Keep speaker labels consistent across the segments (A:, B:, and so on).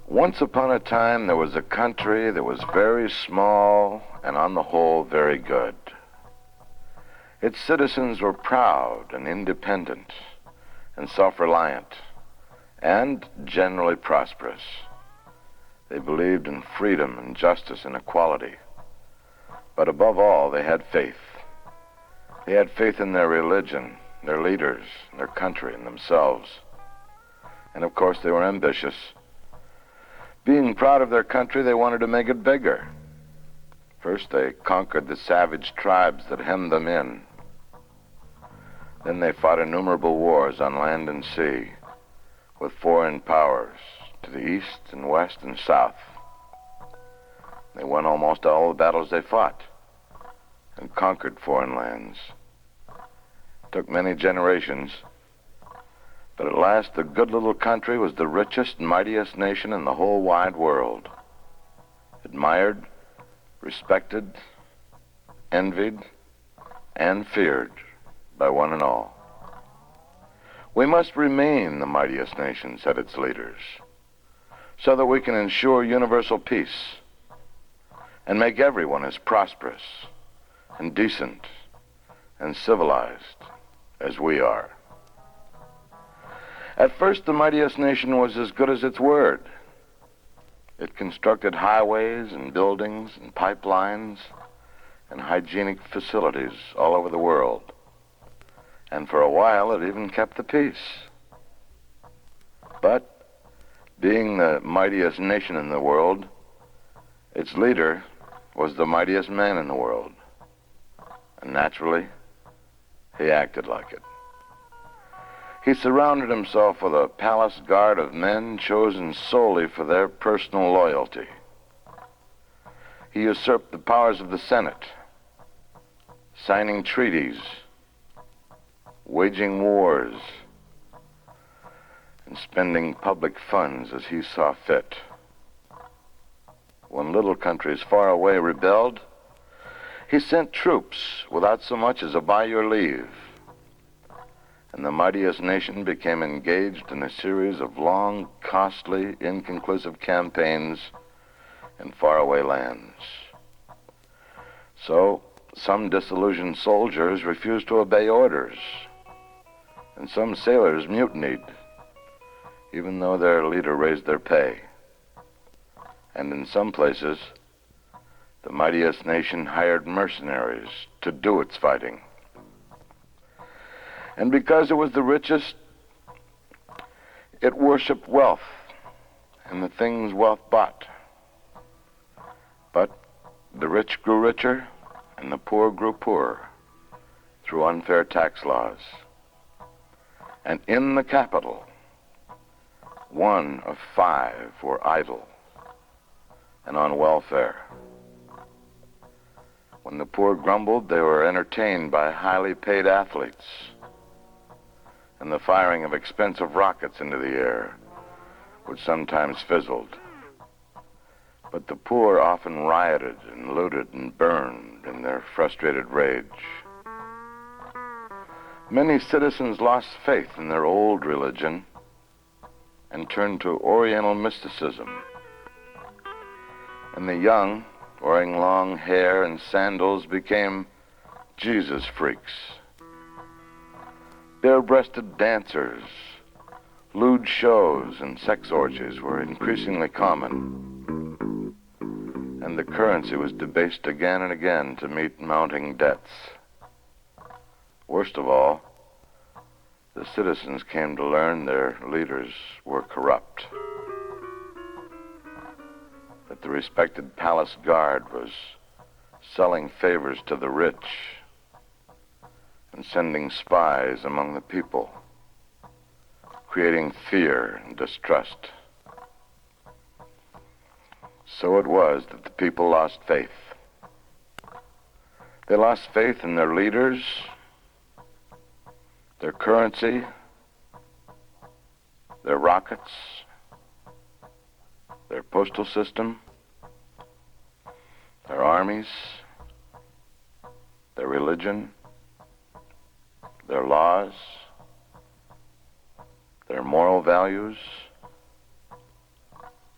A: Once upon a time, there was a country that was very small and on the whole very good. Its citizens were proud and independent and self-reliant and generally prosperous. They believed in freedom and justice and equality. But above all, they had faith. They had faith in their religion, their leaders, their country, and themselves. And of course, they were ambitious. Being proud of their country, they wanted to make it bigger. First, they conquered the savage tribes that hemmed them in. Then they fought innumerable wars on land and sea with foreign powers to the east and west and south. They won almost all the battles they fought and conquered foreign lands. It took many generations, but at last the good little country was the richest and mightiest nation in the whole wide world. Admired, respected, envied, and feared by one and all. We must remain the mightiest nation, said its leaders, so that we can ensure universal peace and make everyone as prosperous and decent and civilized as we are. At first, the mightiest nation was as good as its word. It constructed highways and buildings and pipelines and hygienic facilities all over the world. And for a while, it even kept the peace. But, being the mightiest nation in the world, its leader was the mightiest man in the world. And naturally, he acted like it. He surrounded himself with a palace guard of men chosen solely for their personal loyalty. He usurped the powers of the Senate, signing treaties, waging wars, and spending public funds as he saw fit. When little countries far away rebelled, he sent troops without so much as a by your leave. And the mightiest nation became engaged in a series of long, costly, inconclusive campaigns in faraway lands. So, some disillusioned soldiers refused to obey orders, and some sailors mutinied, even though their leader raised their pay. And in some places, the mightiest nation hired mercenaries to do its fighting. And because it was the richest, it worshiped wealth and the things wealth bought. But the rich grew richer and the poor grew poorer through unfair tax laws. And in the capital, 1 of 5 were idle and on welfare. When the poor grumbled, they were entertained by highly paid athletes and the firing of expensive rockets into the air, which sometimes fizzled. But the poor often rioted and looted and burned in their frustrated rage. Many citizens lost faith in their old religion and turned to Oriental mysticism. And the young, wearing long hair and sandals, became Jesus freaks. Bare-breasted dancers, lewd shows, and sex orgies were increasingly common, and the currency was debased again and again to meet mounting debts. Worst of all, the citizens came to learn their leaders were corrupt, that the respected palace guard was selling favors to the rich and sending spies among the people, creating fear and distrust. So it was that the people lost faith. They lost faith in their leaders, their currency, their rockets, their postal system, their armies, their religion, their laws, their moral values,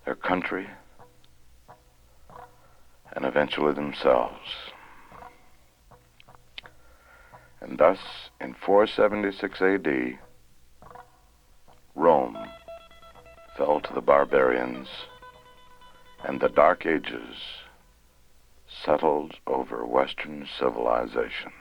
A: their country, and eventually themselves. And thus, in 476 A.D., Rome fell to the barbarians, and the Dark Ages settled over Western civilization.